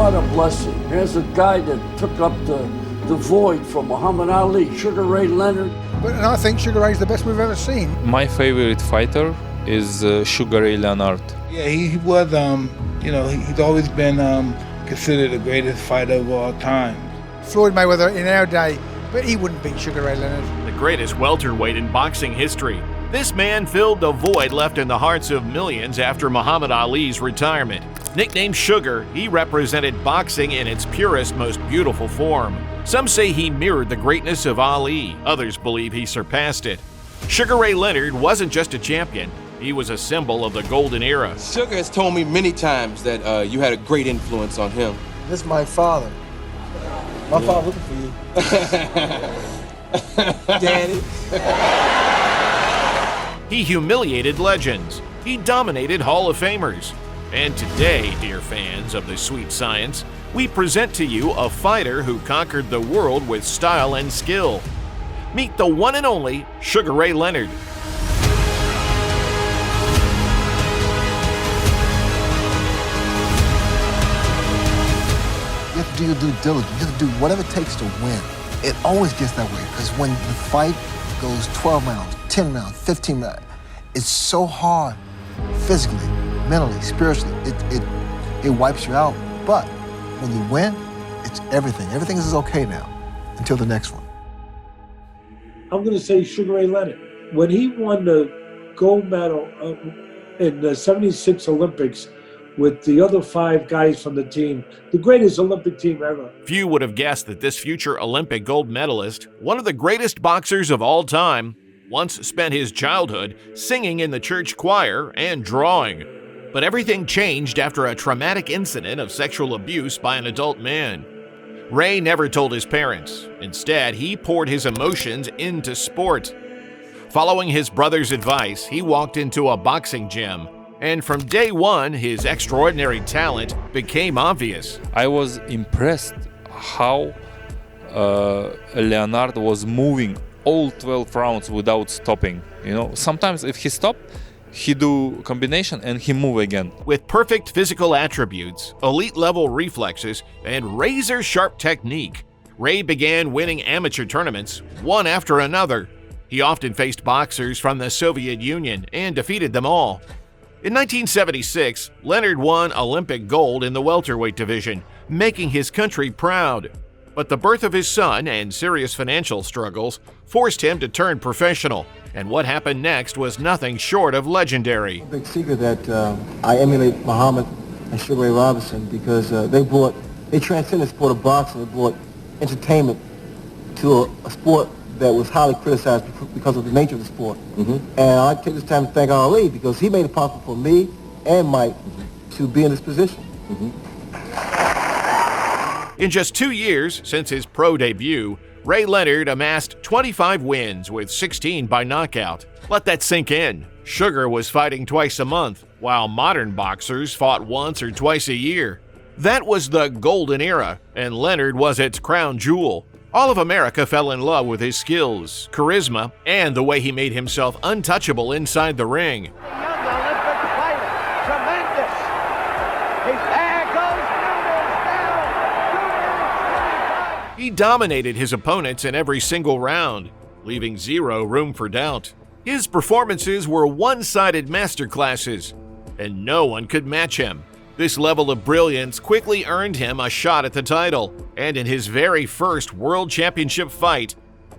What a blessing. Here's a guy that took up the void from Muhammad Ali, Sugar Ray Leonard. And I think Sugar Ray's the best we've ever seen. My favorite fighter is Sugar Ray Leonard. Yeah, he was, he's always been considered the greatest fighter of all time. Floyd Mayweather in our day, but he wouldn't beat Sugar Ray Leonard. The greatest welterweight in boxing history. This man filled the void left in the hearts of millions after Muhammad Ali's retirement. Nicknamed Sugar, he represented boxing in its purest, most beautiful form. Some say he mirrored the greatness of Ali. Others believe he surpassed it. Sugar Ray Leonard wasn't just a champion. He was a symbol of the golden era. Sugar has told me many times that you had a great influence on him. This is my father. My father looking for you. Daddy. He humiliated legends. He dominated Hall of Famers. And today, dear fans of the sweet science, we present to you a fighter who conquered the world with style and skill. Meet the one and only Sugar Ray Leonard. You have to do your due diligence. You have to do whatever it takes to win. It always gets that way because when the fight goes 12 rounds, 10 rounds, 15 rounds, it's so hard physically, mentally, spiritually. It wipes you out. But when you win, it's everything. Everything is okay now until the next one. I'm going to say Sugar Ray Leonard. When he won the gold medal in the 76 Olympics with the other 5 guys from the team, the greatest Olympic team ever. Few would have guessed that this future Olympic gold medalist, one of the greatest boxers of all time, once spent his childhood singing in the church choir and drawing. But everything changed after a traumatic incident of sexual abuse by an adult man. Ray never told his parents. Instead, he poured his emotions into sport. Following his brother's advice, he walked into a boxing gym. And from day one, his extraordinary talent became obvious. I was impressed how Leonard was moving all 12 rounds without stopping. Sometimes if he stopped, he do combination and he move again. With perfect physical attributes, elite-level reflexes, and razor-sharp technique, Ray began winning amateur tournaments, one after another. He often faced boxers from the Soviet Union and defeated them all. In 1976, Leonard won Olympic gold in the welterweight division, making his country proud. But the birth of his son and serious financial struggles forced him to turn professional. And what happened next was nothing short of legendary. Big secret that I emulate Muhammad and Sugar Ray Robinson because they transcended the sport of boxing. They brought entertainment to a sport that was highly criticized because of the nature of the sport. And I take this time to thank Ali because he made it possible for me and Mike to be in this position. In just 2 years since his pro debut, Ray Leonard amassed 25 wins with 16 by knockout. Let that sink in. Sugar was fighting twice a month, while modern boxers fought once or twice a year. That was the golden era, and Leonard was its crown jewel. All of America fell in love with his skills, charisma, and the way he made himself untouchable inside the ring. Young Olympic fighter, tremendous. There goes Leonard. He dominated his opponents in every single round, leaving zero room for doubt. His performances were one-sided masterclasses, and no one could match him. This level of brilliance quickly earned him a shot at the title, and in his very first World Championship fight,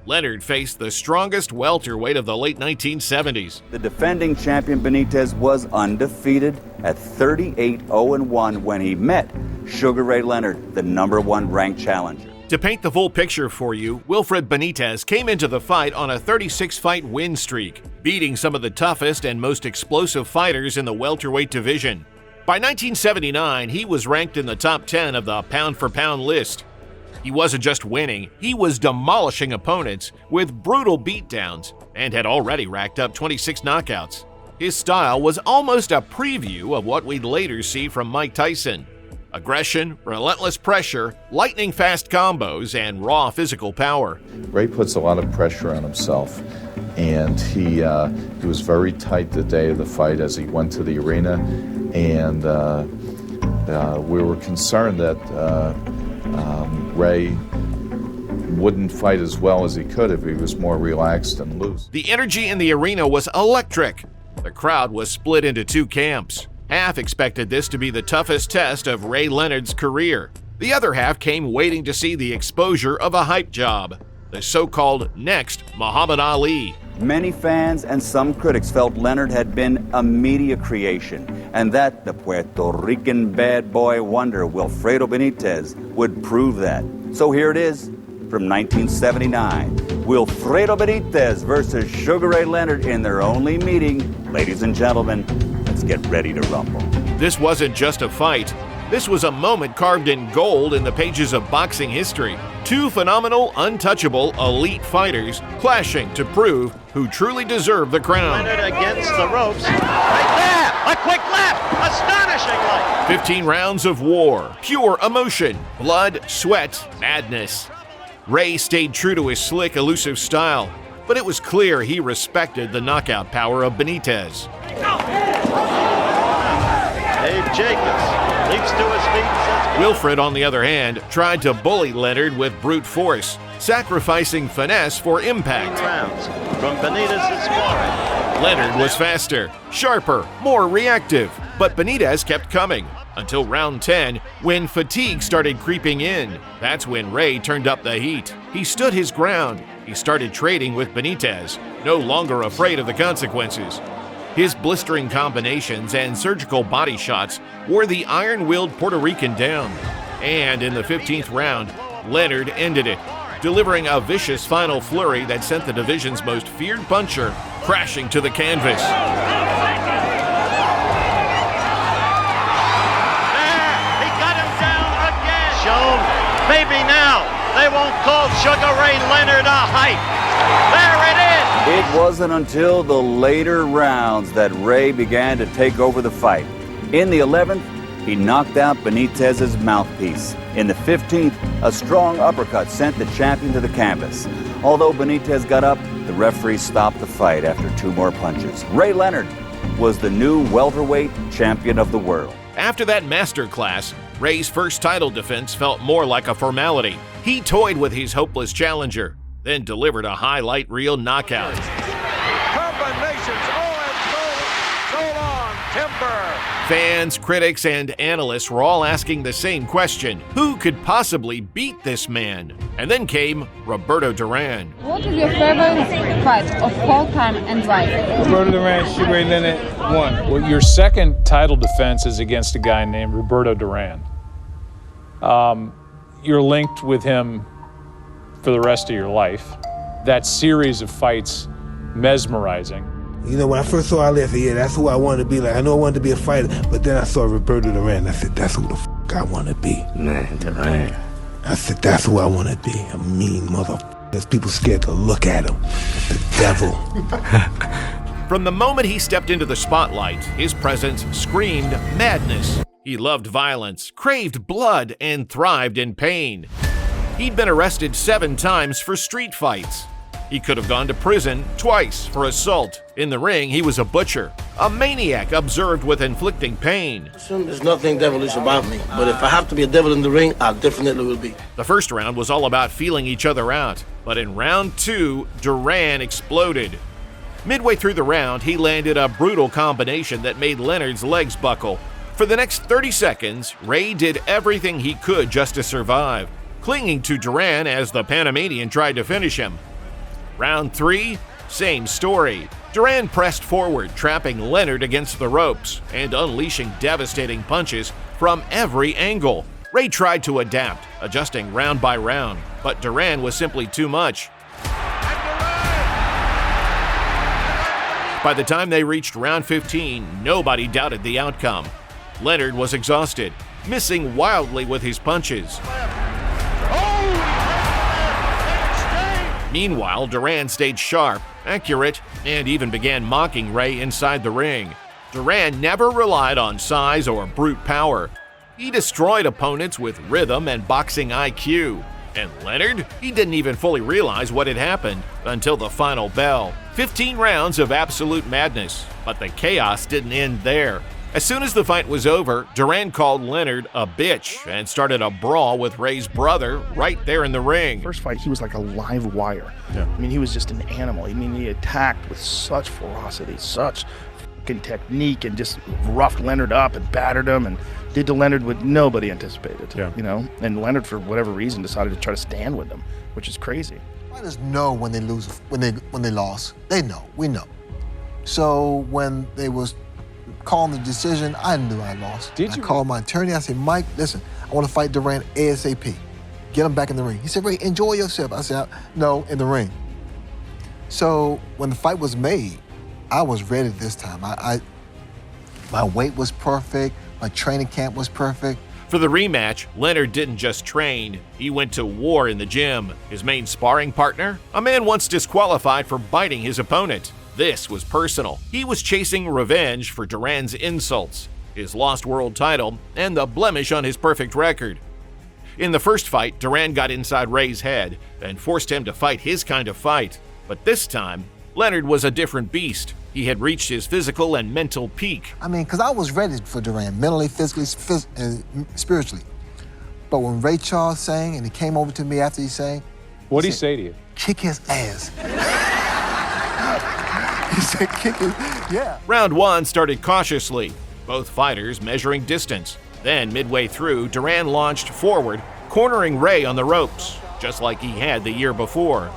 Leonard faced the strongest welterweight of the late 1970s. The defending champion Benitez was undefeated at 38-0-1 when he met Sugar Ray Leonard, the #1 ranked challenger. To paint the full picture for you, Wilfred Benitez came into the fight on a 36-fight win streak, beating some of the toughest and most explosive fighters in the welterweight division. By 1979, he was ranked in the top 10 of the pound-for-pound list. He wasn't just winning, he was demolishing opponents with brutal beatdowns and had already racked up 26 knockouts. His style was almost a preview of what we'd later see from Mike Tyson. Aggression, relentless pressure, lightning-fast combos, and raw physical power. Ray puts a lot of pressure on himself, and he was very tight the day of the fight as he went to the arena, and We were concerned that Ray wouldn't fight as well as he could if he was more relaxed and loose. The energy in the arena was electric. The crowd was split into two camps. Half expected this to be the toughest test of Ray Leonard's career. The other half came waiting to see the exposure of a hype job, the so-called next Muhammad Ali. Many fans and some critics felt Leonard had been a media creation and that the Puerto Rican bad boy wonder Wilfredo Benitez would prove that. So here it is from 1979. Wilfredo Benitez versus Sugar Ray Leonard in their only meeting. Ladies and gentlemen, let's get ready to rumble. This wasn't just a fight. This was a moment carved in gold in the pages of boxing history. Two phenomenal, untouchable, elite fighters clashing to prove who truly deserved the crown. Leonard against the ropes. Right there! A quick left! Astonishingly! 15 rounds of war, pure emotion, blood, sweat, madness. Ray stayed true to his slick, elusive style, but it was clear he respected the knockout power of Benitez. Dave Jacobs leaps to his feet and says, Wilfred, on the other hand, tried to bully Leonard with brute force, sacrificing finesse for impact. rounds from Benitez's forehead. Leonard was faster, sharper, more reactive, but Benitez kept coming until round 10, when fatigue started creeping in. That's when Ray turned up the heat. He stood his ground. He started trading with Benitez, no longer afraid of the consequences. His blistering combinations and surgical body shots wore the iron-willed Puerto Rican down. And in the 15th round, Leonard ended it, delivering a vicious final flurry that sent the division's most feared puncher crashing to the canvas. He got him down again. Shown. Maybe now they won't call Sugar Ray Leonard a hype. There it is. It wasn't until the later rounds that Ray began to take over the fight. In the 11th, he knocked out Benitez's mouthpiece. In the 15th, a strong uppercut sent the champion to the canvas. Although Benitez got up, the referee stopped the fight after 2 more punches. Ray Leonard was the new welterweight champion of the world. After that masterclass, Ray's first title defense felt more like a formality. He toyed with his hopeless challenger, then delivered a highlight reel knockout. Combinations. So long, Timber. Fans, critics, and analysts were all asking the same question: who could possibly beat this man? And then came Roberto Durán. What is your favorite fight of all time and why? Roberto Durán, Sugar Ray Leonard won. Well, your second title defense is against a guy named Roberto Durán. You're linked with him for the rest of your life. That series of fights, mesmerizing. You know, when I first saw Ali, I said, yeah, that's who I wanted to be. Like, I know I wanted to be a fighter, but then I saw Roberto Durán. I said, that's who the I want to be. Man, Durán. I said, that's who I want to be. A mean motherfucker. There's people scared to look at him. The devil. From the moment he stepped into the spotlight, his presence screamed madness. He loved violence, craved blood, and thrived in pain. He'd been arrested 7 times for street fights. He could have gone to prison twice for assault. In the ring, he was a butcher, a maniac observed with inflicting pain. There's nothing devilish about me, but if I have to be a devil in the ring, I definitely will be. The first round was all about feeling each other out, but in round 2, Durán exploded. Midway through the round, he landed a brutal combination that made Leonard's legs buckle. For the next 30 seconds, Ray did everything he could just to survive, clinging to Durán as the Panamanian tried to finish him. Round 3, same story. Durán pressed forward, trapping Leonard against the ropes and unleashing devastating punches from every angle. Ray tried to adapt, adjusting round by round, but Durán was simply too much. By the time they reached round 15, nobody doubted the outcome. Leonard was exhausted, missing wildly with his punches. Meanwhile, Durán stayed sharp, accurate, and even began mocking Ray inside the ring. Durán never relied on size or brute power. He destroyed opponents with rhythm and boxing IQ. And Leonard? He didn't even fully realize what had happened until the final bell. 15 rounds of absolute madness, but the chaos didn't end there. As soon as the fight was over, Durán called Leonard a bitch and started a brawl with Ray's brother right there in the ring. First fight, he was like a live wire. Yeah. I mean, he was just an animal. I mean, he attacked with such ferocity, such fucking technique, and just roughed Leonard up and battered him and did to Leonard what nobody anticipated. Yeah. You know, and Leonard, for whatever reason, decided to try to stand with him, which is crazy. Fighters know when they lose, when they lost. They know. We know. So when they was calling the decision, I knew I lost. I called my attorney. I said, Mike, listen, I want to fight Durán ASAP. Get him back in the ring. He said, Ray, enjoy yourself. I said, no, in the ring. So when the fight was made, I was ready this time. My weight was perfect. My training camp was perfect. For the rematch, Leonard didn't just train, he went to war in the gym. His main sparring partner, a man once disqualified for biting his opponent. This was personal. He was chasing revenge for Durán's insults, his lost world title, and the blemish on his perfect record. In the first fight, Durán got inside Ray's head and forced him to fight his kind of fight. But this time, Leonard was a different beast. He had reached his physical and mental peak. I mean, because I was ready for Durán, mentally, physically, and spiritually. But when Ray Charles sang and he came over to me after he sang, what did he say to you? Kick his ass. He said, kick his, yeah. Round one started cautiously, both fighters measuring distance. Then, midway through, Durán launched forward, cornering Ray on the ropes, just like he had the year before.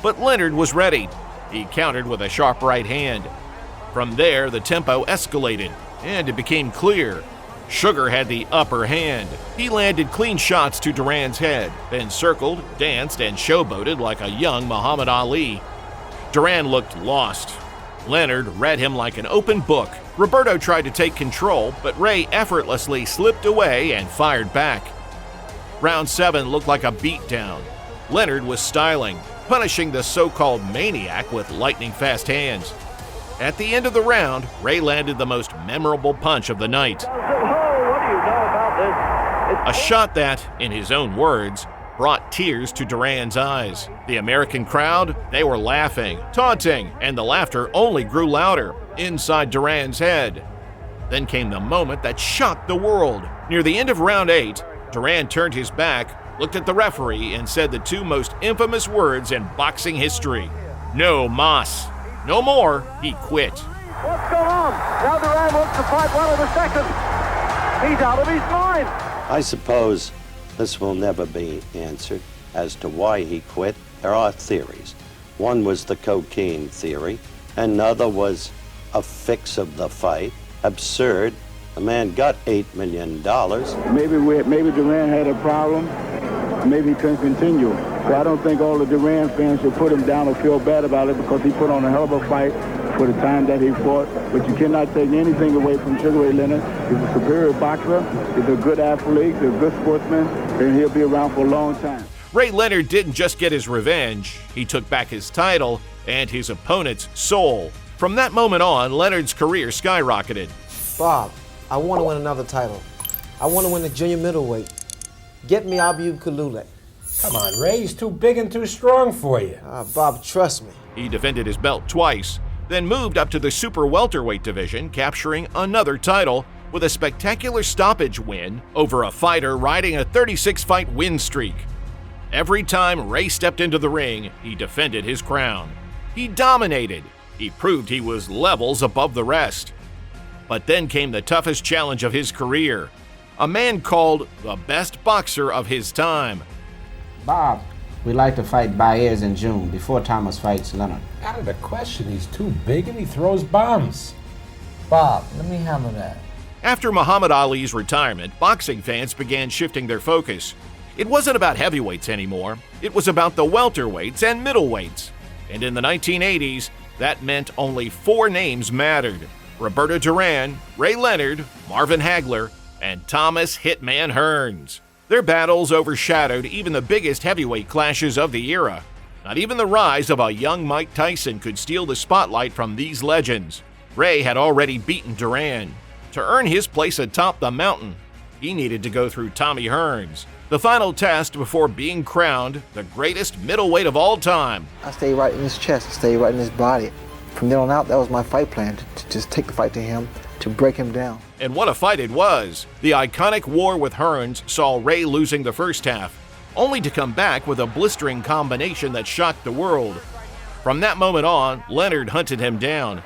But Leonard was ready. He countered with a sharp right hand. From there, the tempo escalated, and it became clear. Sugar had the upper hand. He landed clean shots to Durán's head, then circled, danced, and showboated like a young Muhammad Ali. Durán looked lost. Leonard read him like an open book. Roberto tried to take control, but Ray effortlessly slipped away and fired back. Round 7 looked like a beatdown. Leonard was styling, punishing the so-called maniac with lightning-fast hands. At the end of the round, Ray landed the most memorable punch of the night. A shot that, in his own words, brought tears to Durán's eyes. The American crowd, they were laughing, taunting, and the laughter only grew louder inside Durán's head. Then came the moment that shocked the world. Near the end of round 8, Durán turned his back, looked at the referee, and said the two most infamous words in boxing history. No mas. No more. He quit. What's going on? Now Durán wants to fight one of the seconds. He's out of his mind. I suppose this will never be answered as to why he quit. There are theories. One was the cocaine theory. Another was a fix of the fight. Absurd. The man got $8 million. Maybe Durán had a problem. Maybe he couldn't continue. So I don't think all the Durán fans should put him down or feel bad about it because he put on a hell of a fight for the time that he fought. But you cannot take anything away from Sugar Ray Leonard. He's a superior boxer. He's a good athlete. He's a good sportsman. And he'll be around for a long time. Ray Leonard didn't just get his revenge. He took back his title and his opponent's soul. From that moment on, Leonard's career skyrocketed. Bob, I want to win another title. I want to win the junior middleweight. Get me Abu Kalule. Come on, Ray, he's too big and too strong for you. Bob, trust me. He defended his belt twice, then moved up to the super welterweight division, capturing another title with a spectacular stoppage win over a fighter riding a 36-fight win streak. Every time Ray stepped into the ring, he defended his crown. He dominated. He proved he was levels above the rest. But then came the toughest challenge of his career. A man called the best boxer of his time. Bob, we'd like to fight Baez in June before Thomas fights Leonard. Out of the question, he's too big and he throws bombs. Bob, let me handle that. After Muhammad Ali's retirement, boxing fans began shifting their focus. It wasn't about heavyweights anymore. It was about the welterweights and middleweights. And in the 1980s, that meant only 4 names mattered: Roberto Durán, Ray Leonard, Marvin Hagler, and Thomas Hitman Hearns. Their battles overshadowed even the biggest heavyweight clashes of the era. Not even the rise of a young Mike Tyson could steal the spotlight from these legends. Ray had already beaten Durán. To earn his place atop the mountain, he needed to go through Tommy Hearns, the final test before being crowned the greatest middleweight of all time. I stayed right in his chest, I stayed right in his body. From then on out, that was my fight plan, to just take the fight to him to break him down. And what a fight it was! The iconic war with Hearns saw Ray losing the first half, only to come back with a blistering combination that shocked the world. From that moment on, Leonard hunted him down.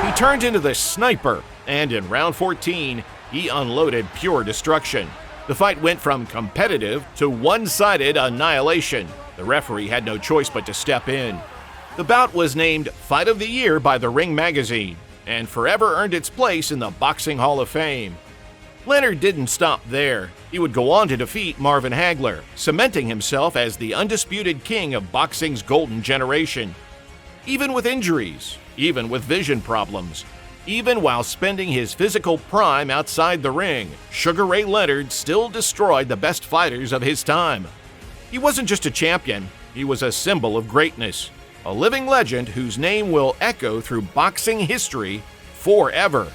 He turned into the sniper, and in round 14, he unloaded pure destruction. The fight went from competitive to one-sided annihilation. The referee had no choice but to step in. The bout was named Fight of the Year by the Ring magazine, and forever earned its place in the Boxing Hall of Fame. Leonard didn't stop there. He would go on to defeat Marvin Hagler, cementing himself as the undisputed king of boxing's golden generation. Even with injuries, even with vision problems, even while spending his physical prime outside the ring, Sugar Ray Leonard still destroyed the best fighters of his time. He wasn't just a champion, he was a symbol of greatness, a living legend whose name will echo through boxing history forever.